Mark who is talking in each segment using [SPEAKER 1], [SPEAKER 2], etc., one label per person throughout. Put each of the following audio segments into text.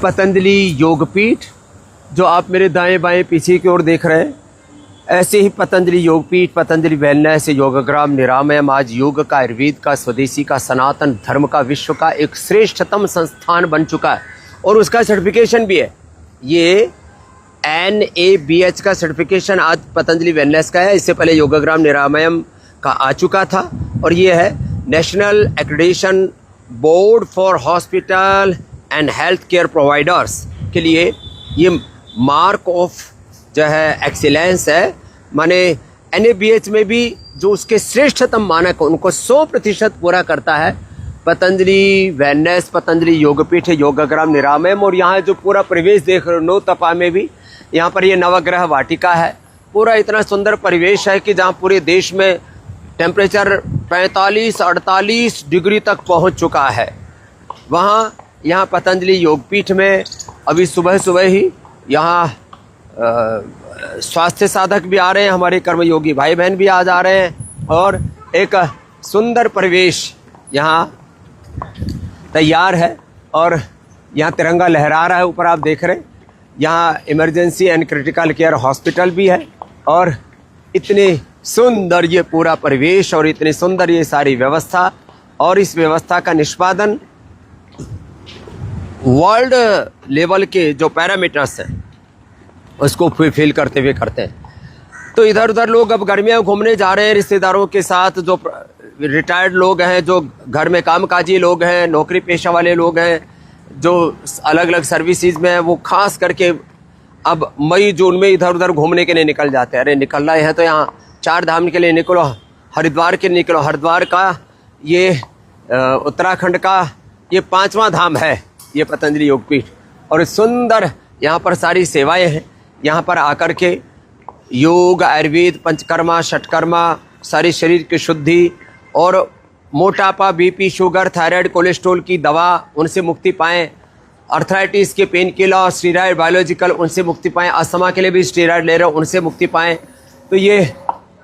[SPEAKER 1] पतंजलि योगपीठ जो आप मेरे दाएं बाएं पीछे की ओर देख रहे हैं, ऐसे ही पतंजलि योगपीठ, पतंजलि वेलनेस, योगग्राम, निरामयम आज योग का, आयुर्वेद का, स्वदेशी का, सनातन धर्म का, विश्व का एक श्रेष्ठतम संस्थान बन चुका है और उसका सर्टिफिकेशन भी है। ये NABH का सर्टिफिकेशन आज पतंजलि वेलनेस का है। इससे पहले योगग्राम, निरामयम का आ चुका था और ये है national accreditation board for hospital and health care providers के लिए ये मार्क ऑफ जो है एक्सीलेंस है। माने NABH में भी जो उसके श्रेष्ठतम मानक उनको 100% पूरा करता है पतंजलि वेलनेस, पतंजलि योगपीठ, योगग्राम, निरामयम। और यहाँ जो पूरा परिवेश देख रहे हो, नौतपा में भी यहाँ पर ये नवग्रह वाटिका है। पूरा इतना सुंदर परिवेश है कि जहाँ पूरे देश में टेम्परेचर 45-48 डिग्री तक पहुँच चुका है। यहाँ पतंजलि योगपीठ में अभी सुबह सुबह ही यहाँ स्वास्थ्य साधक भी आ रहे हैं, हमारे कर्मयोगी भाई बहन भी आज आ रहे हैं और एक सुंदर परिवेश यहाँ तैयार है और यहाँ तिरंगा लहरा रहा है ऊपर, आप देख रहे हैं। यहाँ emergency and critical care hospital भी है और इतने सुंदर ये पूरा परिवेश और इतनी सुंदर ये सारी व्यवस्था, और इस व्यवस्था का निष्पादन वर्ल्ड लेवल के जो पैरामीटर्स हैं उसको फुलफिल करते हुए करते हैं। तो इधर उधर लोग अब गर्मियाँ घूमने जा रहे हैं रिश्तेदारों के साथ, जो रिटायर्ड लोग हैं, जो घर में कामकाजी लोग हैं, नौकरी पेशा वाले लोग हैं, जो अलग अलग सर्विसेज में हैं, वो खास करके अब मई जून में इधर उधर घूमने के लिए निकल जाते हैं। अरे निकल रहे हैं तो यहाँ 4 धाम के लिए निकलो, हरिद्वार के निकलो। हरिद्वार का ये उत्तराखंड का ये 5वां धाम है ये पतंजलि योगपीठ, और सुंदर यहाँ पर सारी सेवाएं हैं। यहाँ पर आकर के योग, आयुर्वेद, पंचकर्मा, षटकर्मा, सारी शरीर की शुद्धि और मोटापा, BP, शुगर, थायराइड, कोलेस्ट्रॉल की दवा उनसे मुक्ति पाएँ, अर्थराइटिस के पेन किलर, स्टेरॉइड, बायोलॉजिकल उनसे मुक्ति पाएँ, अस्थमा के लिए भी स्टेरॉइड ले रहे हो उनसे मुक्ति पाएँ। तो ये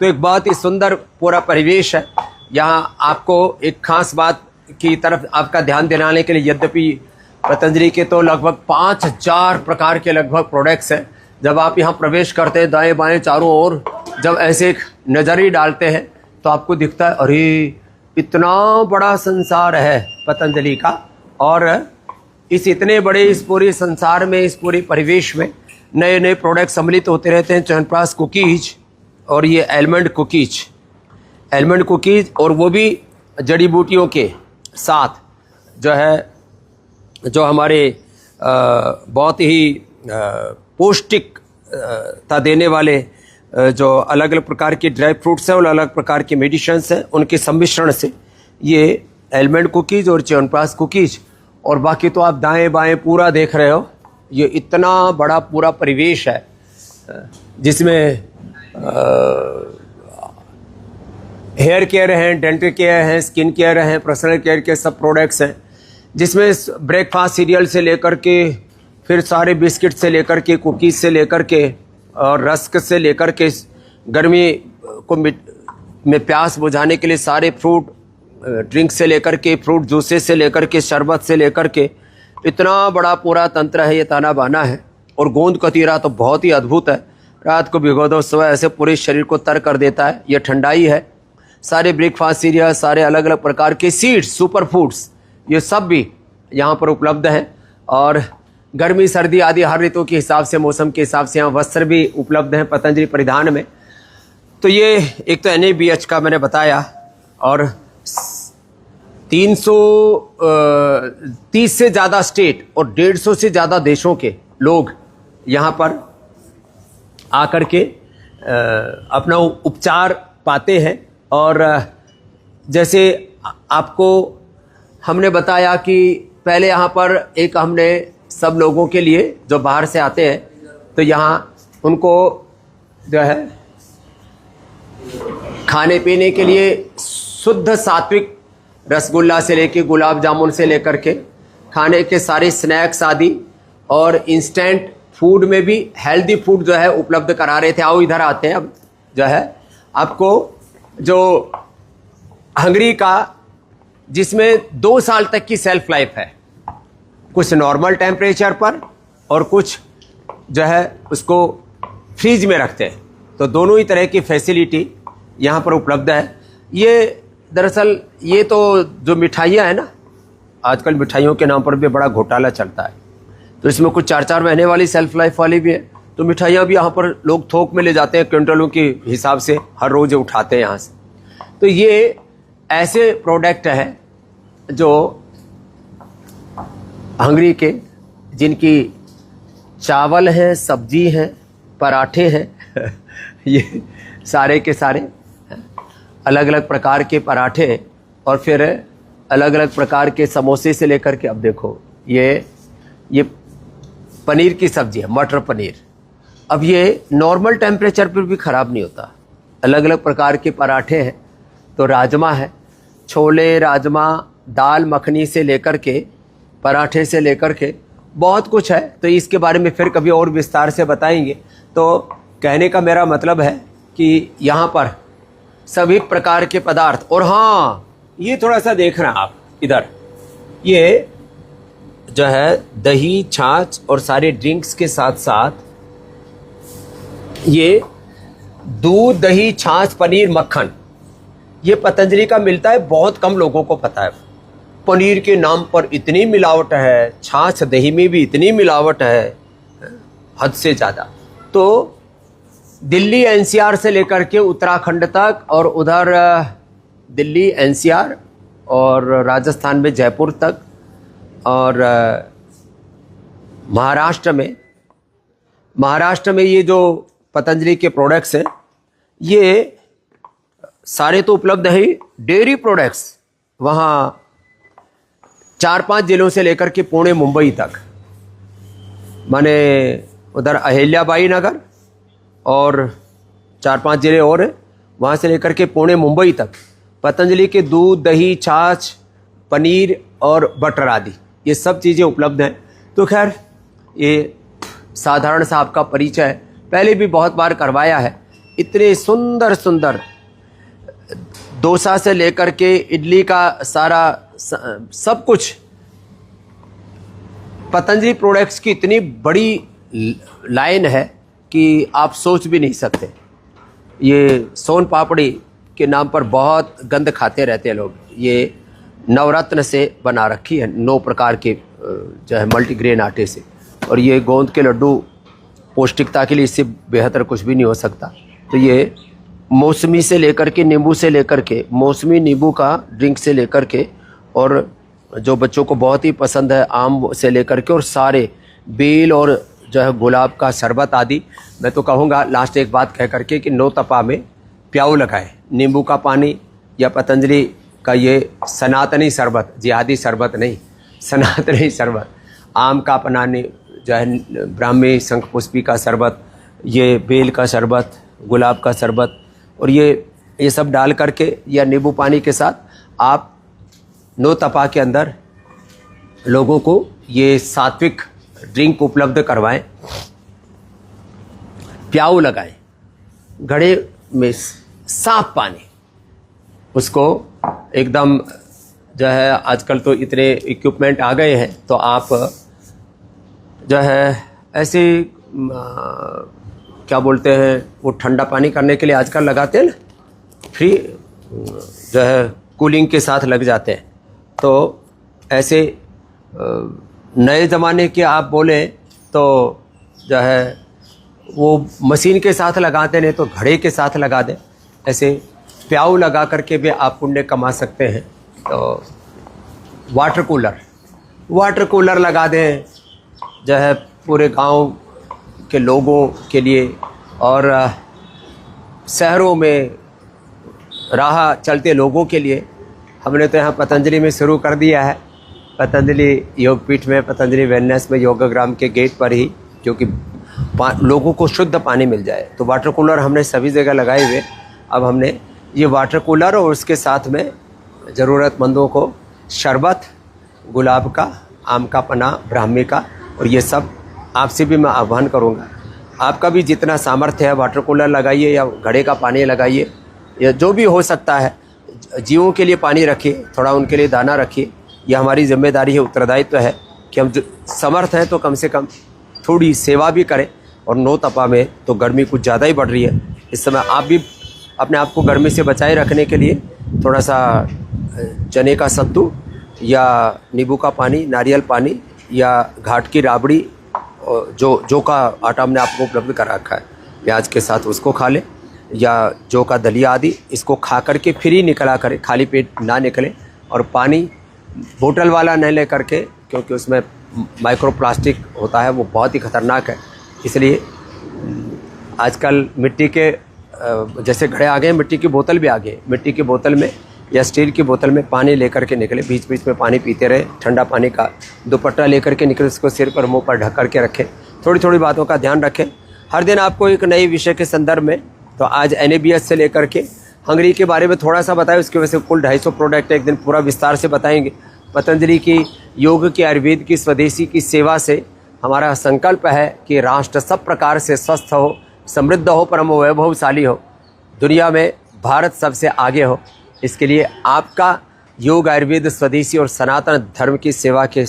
[SPEAKER 1] तो एक बहुत ही सुंदर पूरा परिवेश है। यहाँ आपको एक खास बात की तरफ आपका ध्यान दिलाने के लिए, यद्यपि पतंजलि के तो लगभग 5000 प्रकार के लगभग प्रोडक्ट्स हैं। जब आप यहाँ प्रवेश करते हैं दाएं बाएं चारों ओर, जब ऐसे एक नज़र ही डालते हैं तो आपको दिखता है अरे इतना बड़ा संसार है पतंजलि का। और इस इतने बड़े इस पूरे संसार में, इस पूरे परिवेश में नए नए प्रोडक्ट सम्मिलित होते रहते हैं। च्यवनप्राश कुकीज और ये आलमंड कुकीज, और वो भी जड़ी बूटियों के साथ जो है, जो हमारे बहुत ही पौष्टिकता देने वाले जो अलग अलग प्रकार के ड्राई फ्रूट्स हैं और अलग प्रकार के मेडिसिन्स हैं, उनके सम्मिश्रण से ये आलमंड कुकीज और च्यवनप्राश कुकीज। और बाकी तो आप दाएं बाएं पूरा देख रहे हो, ये इतना बड़ा पूरा परिवेश है जिसमें हेयर केयर हैं, डेंटल केयर हैं, स्किन केयर हैं, पर्सनल केयर के सब प्रोडक्ट्स हैं, जिसमें ब्रेकफास्ट सीरियल से लेकर के, फिर सारे बिस्किट से लेकर के, कुकीज़ से लेकर के, और रस्क से लेकर के, गर्मी को में प्यास बुझाने के लिए सारे फ्रूट ड्रिंक से लेकर के, फ्रूट जूसेस से लेकर के, शरबत से लेकर के, इतना बड़ा पूरा तंत्र है, ये ताना बाना है। और गोंद कतीरा तो बहुत ही अद्भुत है, रात को भिगो दो, सुबह ऐसे पूरे शरीर को तर कर देता है। ये ठंडाई है। सारे ब्रेकफास्ट सीरियल, सारे अलग अलग प्रकार के सीड्स, सुपर फूड्स, ये सब भी यहाँ पर उपलब्ध हैं। और गर्मी सर्दी आदि हर ऋतु के हिसाब से, मौसम के हिसाब से यहाँ वस्त्र भी उपलब्ध हैं पतंजलि परिधान में। तो ये एक तो NABH का मैंने बताया, और 330 से ज़्यादा स्टेट और 150 से ज़्यादा देशों के लोग यहाँ पर आकर के अपना उपचार पाते हैं। और जैसे आपको हमने बताया कि पहले यहाँ पर एक हमने सब लोगों के लिए जो बाहर से आते हैं, तो यहाँ उनको जो है खाने पीने के लिए शुद्ध सात्विक रसगुल्ला से लेके, गुलाब जामुन से लेकर के, खाने के सारे स्नैक्स आदि, और इंस्टेंट फूड में भी हेल्दी फूड जो है उपलब्ध करा रहे थे। आओ इधर आते हैं। अब जो है आपको जो हंगरी का, जिसमें 2 साल तक की सेल्फ लाइफ है, कुछ नॉर्मल टेम्परेचर पर और कुछ जो है उसको फ्रीज में रखते हैं। तो दोनों ही तरह की फैसिलिटी यहाँ पर उपलब्ध है। ये दरअसल ये तो जो मिठाइयाँ हैं ना, आजकल मिठाइयों के नाम पर भी बड़ा घोटाला चलता है। तो इसमें कुछ 4-4 महीने वाली सेल्फ लाइफ वाली भी है। तो मिठाइयाँ भी यहाँ पर लोग थोक में ले जाते हैं, क्विंटलों के हिसाब से हर रोज़ उठाते हैं यहाँ से। तो ये ऐसे प्रोडक्ट हैं जो हंगरी के, जिनकी चावल हैं, सब्जी हैं, पराठे हैं ये सारे के सारे अलग अलग प्रकार के पराठे और फिर अलग अलग प्रकार के समोसे से लेकर के, अब देखो ये पनीर की सब्जी है, मटर पनीर। अब ये नॉर्मल टेम्परेचर पर भी ख़राब नहीं होता। अलग अलग प्रकार के पराठे हैं। तो राजमा है, छोले, राजमा, दाल मखनी से लेकर के पराठे से लेकर के बहुत कुछ है। तो इसके बारे में फिर कभी और विस्तार से बताएंगे। तो कहने का मेरा मतलब है कि यहाँ पर सभी प्रकार के पदार्थ, और हाँ ये थोड़ा सा देखना आप इधर, ये जो है दही, छाछ और सारे ड्रिंक्स के साथ साथ ये दूध, दही, छाछ, पनीर, मक्खन ये पतंजलि का मिलता है। बहुत कम लोगों को पता है। पनीर के नाम पर इतनी मिलावट है, छाछ दही में भी इतनी मिलावट है, हद से ज़्यादा। तो दिल्ली एनसीआर से लेकर के उत्तराखंड तक, और उधर दिल्ली एनसीआर और राजस्थान में जयपुर तक, और महाराष्ट्र में ये जो पतंजलि के प्रोडक्ट्स हैं ये सारे तो उपलब्ध हैं। डेयरी प्रोडक्ट्स वहाँ 4-5 जिलों से लेकर के पुणे, मुंबई तक, माने उधर अहिल्याबाई नगर और 4-5 जिले और हैं, वहाँ से लेकर के पुणे, मुंबई तक पतंजलि के दूध, दही, छाछ, पनीर और बटर आदि ये सब चीज़ें उपलब्ध हैं। तो खैर ये साधारण सा आपका परिचय है, पहले भी बहुत बार करवाया है। इतने सुंदर सुंदर डोसा से लेकर के इडली का सारा सब कुछ, पतंजलि प्रोडक्ट्स की इतनी बड़ी लाइन है कि आप सोच भी नहीं सकते। ये सोन पापड़ी के नाम पर बहुत गंद खाते रहते हैं लोग। ये नवरत्न से बना रखी है, 9 प्रकार के जो है मल्टीग्रेन आटे से, और ये गोंद के लड्डू पौष्टिकता के लिए इससे बेहतर कुछ भी नहीं हो सकता। तो ये मौसमी से लेकर के, नींबू से लेकर के, मौसमी नींबू का ड्रिंक से लेकर के, और जो बच्चों को बहुत ही पसंद है आम से लेकर के, और सारे बेल और जो है गुलाब का शरबत आदि। मैं तो कहूँगा लास्ट एक बात कह करके कि 9 तपा में प्याऊ लगाए, नींबू का पानी या पतंजलि का ये सनातनी शरबत, जिहादी शरबत नहीं, सनातनी शरबत, आम का पनाने जो है ब्राह्मी शंखपुष्पी का शरबत, ये बेल का शरबत, गुलाब का शरबत, और ये सब डाल करके या नींबू पानी के साथ आप 9 तपा के अंदर लोगों को ये सात्विक ड्रिंक उपलब्ध करवाएं। प्याऊ लगाएं, घड़े में साफ पानी, उसको एकदम जो है, आजकल तो इतने इक्विपमेंट आ गए हैं, तो आप जो है ऐसे क्या बोलते हैं वो ठंडा पानी करने के लिए आजकल लगाते हैं ना, फ्री जो है कूलिंग के साथ लग जाते हैं। तो ऐसे नए ज़माने के आप बोले तो जो है वो मशीन के साथ लगाते नहीं तो घड़े के साथ लगा दें। ऐसे प्याऊ लगा करके भी आप पुण्य कमा सकते हैं। तो वाटर कूलर लगा दें जो है पूरे गांव के लोगों के लिए, और शहरों में राह चलते लोगों के लिए। हमने तो यहाँ पतंजलि में शुरू कर दिया है, पतंजलि योगपीठ में, पतंजलि वेलनेस में, योगाग्राम के गेट पर ही, क्योंकि लोगों को शुद्ध पानी मिल जाए। तो वाटर कूलर हमने सभी जगह लगाए हुए। अब हमने ये वाटर कूलर और उसके साथ में ज़रूरतमंदों को शरबत, गुलाब का, आम का पना, ब्राह्मी का, और ये सब आपसे भी मैं आह्वान करूँगा। आपका भी जितना सामर्थ्य है वाटर कूलर लगाइए या घड़े का पानी लगाइए, या जो भी हो सकता है। जीवों के लिए पानी रखिए, थोड़ा उनके लिए दाना रखिए। यह हमारी जिम्मेदारी है, उत्तरदायित्व है कि हम समर्थ हैं तो कम से कम थोड़ी सेवा भी करें। और 9 तपा में तो गर्मी कुछ ज़्यादा ही बढ़ रही है। इस समय आप भी अपने आप को गर्मी से बचाए रखने के लिए थोड़ा सा चने का सत्तू या नींबू का पानी, नारियल पानी या घाट की राबड़ी, जो का आटा हमने आपको उपलब्ध करा रखा है, प्याज के साथ उसको खा लें, या जौ का दलिया आदि, इसको खा करके फिर ही निकला करें, खाली पेट ना निकलें। और पानी बोतल वाला नहीं ले करके, क्योंकि उसमें माइक्रो प्लास्टिक होता है, वो बहुत ही ख़तरनाक है। इसलिए आजकल मिट्टी के जैसे घड़े आ गए, मिट्टी की बोतल भी आ गई। मिट्टी की बोतल में या स्टील की बोतल में पानी लेकर के निकले, बीच बीच में पानी पीते रहे, ठंडा पानी का दुपट्टा लेकर के निकले, उसको सिर पर मुंह पर ढक करके रखें। थोड़ी थोड़ी बातों का ध्यान रखें। हर दिन आपको एक नई विषय के संदर्भ में, तो आज NABS से लेकर के हंगरी के बारे में थोड़ा सा बताएं, उसकी वजह से कुल 250 प्रोडक्ट एक दिन पूरा विस्तार से बताएंगे। पतंजलि की योग की, आयुर्वेद की, स्वदेशी की सेवा से हमारा संकल्प है कि राष्ट्र सब प्रकार से स्वस्थ हो, समृद्ध हो, परम वैभवशाली हो, दुनिया में भारत सबसे आगे हो। इसके लिए आपका योग, आयुर्वेद, स्वदेशी और सनातन धर्म की सेवा के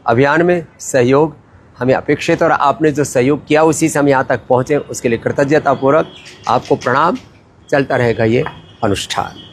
[SPEAKER 1] अभियान में सहयोग हमें अपेक्षित, और आपने जो सहयोग किया उसी से हम यहाँ तक पहुँचे, उसके लिए कृतज्ञतापूर्वक आपको प्रणाम। चलता रहेगा ये अनुष्ठान।